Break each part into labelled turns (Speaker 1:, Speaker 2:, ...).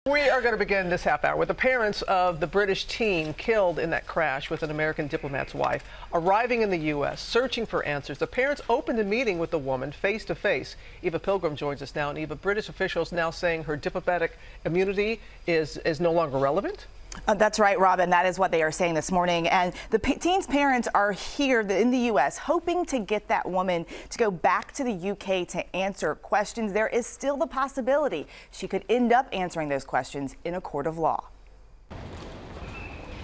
Speaker 1: We are going to begin this half hour with the parents of the British teen killed in that crash with an American diplomat's wife arriving in the U.S., searching for answers. The parents opened a meeting with the woman face to face. Eva Pilgrim joins us now. And Eva, British officials now saying her diplomatic immunity is no longer relevant?
Speaker 2: That's right, Robin. That is what they are saying this morning. And the teen's parents are here in the U.S. hoping to get that woman to go back to the U.K. to answer questions. There is still the possibility she could end up answering those questions in a court of law.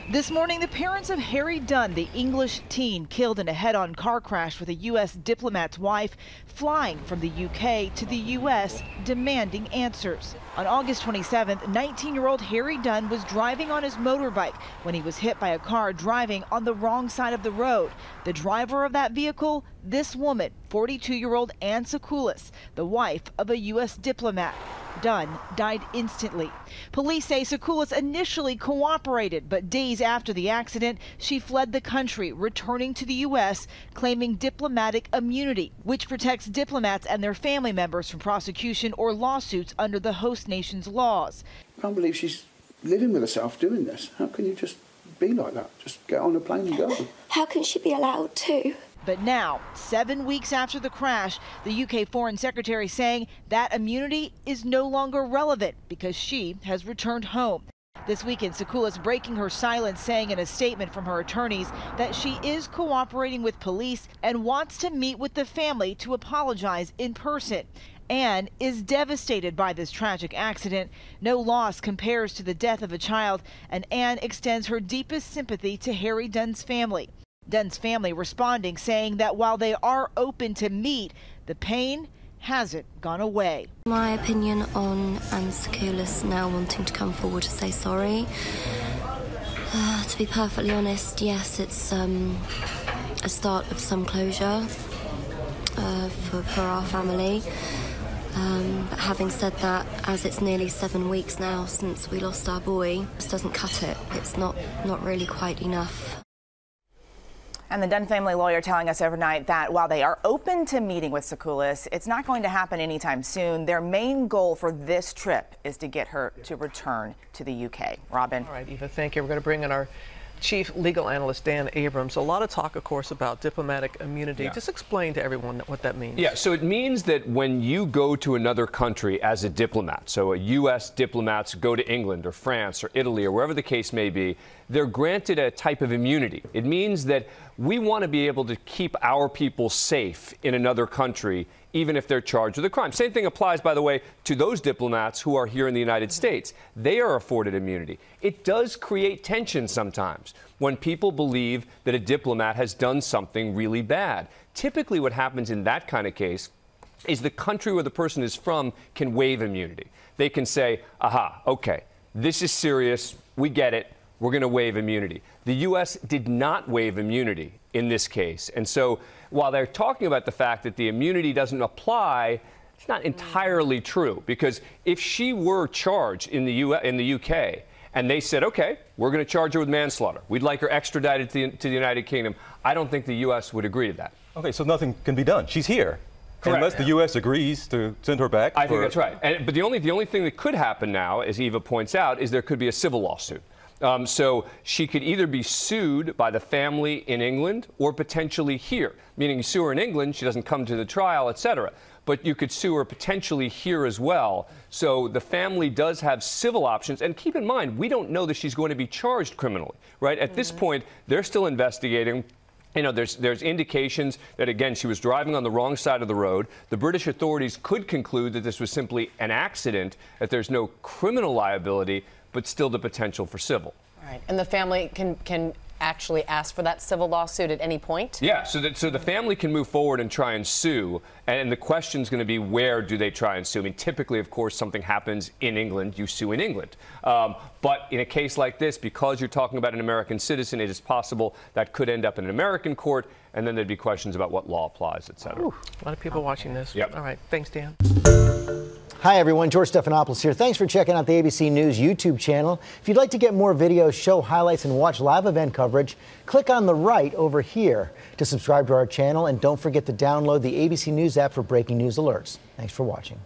Speaker 3: This morning, the parents of Harry Dunn, the English teen killed in a head-on car crash with a U.S. diplomat's wife, flying from the U.K. to the U.S., demanding answers. On August 27th, 19-year-old Harry Dunn was driving on his motorbike when he was hit by a car driving on the wrong side of the road. The driver of that vehicle, this woman, 42-year-old Anne Sacoolas, the wife of a U.S. diplomat. Dunn died instantly. Police say Sacoolas initially cooperated, but days after the accident, she fled the country, returning to the U.S., claiming diplomatic immunity, which protects diplomats and their family members from prosecution or lawsuits under the host nation's laws.
Speaker 4: I can't believe she's living with herself doing this. How can you just be like that? Just get on a plane and go.
Speaker 5: How can she be allowed to?
Speaker 3: But now, 7 weeks after the crash, the UK Foreign Secretary saying that immunity is no longer relevant because she has returned home. This weekend, Sacoolas breaking her silence, saying in a statement from her attorneys that she is cooperating with police and wants to meet with the family to apologize in person. Anne is devastated by this tragic accident. No loss compares to the death of a child, and Anne extends her deepest sympathy to Harry Dunn's family. Dunn's family responding, saying that while they are open to meet, the pain hasn't gone away.
Speaker 5: My opinion on Anne Sacoolas now wanting to come forward to say sorry. To be perfectly honest, yes, it's a start of some closure for our family. But having said that, as it's nearly 7 weeks now since we lost our boy, this doesn't cut it. It's not really quite enough.
Speaker 2: And the Dunn family lawyer telling us overnight that while they are open to meeting with Sacoolas, it's not going to happen anytime soon. Their main goal for this trip is to get her to return to the UK. Robin.
Speaker 1: All right, Eva, thank you. We're going to bring in our chief legal analyst, Dan Abrams. A lot of talk, of course, about diplomatic immunity. Yeah. Just explain to everyone what that means.
Speaker 6: Yeah, so it means that when you go to another country as a diplomat, so a U.S. diplomats go to England or France or Italy or wherever the case may be, they're granted a type of immunity. It means that we want to be able to keep our people safe in another country, even if they're charged with a crime. Same thing applies, by the way, to those diplomats who are here in the United States. They are afforded immunity. It does create tension sometimes when people believe that a diplomat has done something really bad. Typically what happens in that kind of case is the country where the person is from can waive immunity. They can say, aha, okay, this is serious, we get it. We're going to waive immunity. The U.S. did not waive immunity in this case. And so while they're talking about the fact that the immunity doesn't apply, it's not entirely true. Because if she were charged in the UK and they said, OK, we're going to charge her with manslaughter, we'd like her extradited to the United Kingdom, I don't think the U.S. would agree to that.
Speaker 7: OK, so nothing can be done. She's here.
Speaker 6: Correct.
Speaker 7: Unless the U.S. agrees to send her back.
Speaker 6: I think that's right. But the only thing that could happen now, as Eva points out, is there could be a civil lawsuit. So she could either be sued by the family in England or potentially here, meaning you sue her in England, she doesn't come to the trial, etc. But you could sue her potentially here as well. So the family does have civil options. And keep in mind, we don't know that she's going to be charged criminally, right? At this point, they're still investigating. You know, there's indications that, again, she was driving on the wrong side of the road. The British authorities could conclude that this was simply an accident, that there's no criminal liability, but still the potential for civil.
Speaker 8: All right. And the family can actually ask for that civil lawsuit at any point?
Speaker 6: Yeah, so the family can move forward and try and sue, and the question's going to be, where do they try and sue? I mean, typically, of course, something happens in England, you sue in England. But in a case like this, because you're talking about an American citizen, it is possible that could end up in an American court, and then there'd be questions about what law applies, et cetera.
Speaker 1: Ooh, a lot of people watching this.
Speaker 6: Yep.
Speaker 1: All right, thanks, Dan.
Speaker 9: Hi, everyone. George Stephanopoulos here. Thanks for checking out the ABC News YouTube channel. If you'd like to get more videos, show highlights, and watch live event coverage, click on the right over here to subscribe to our channel. And don't forget to download the ABC News app for breaking news alerts. Thanks for watching.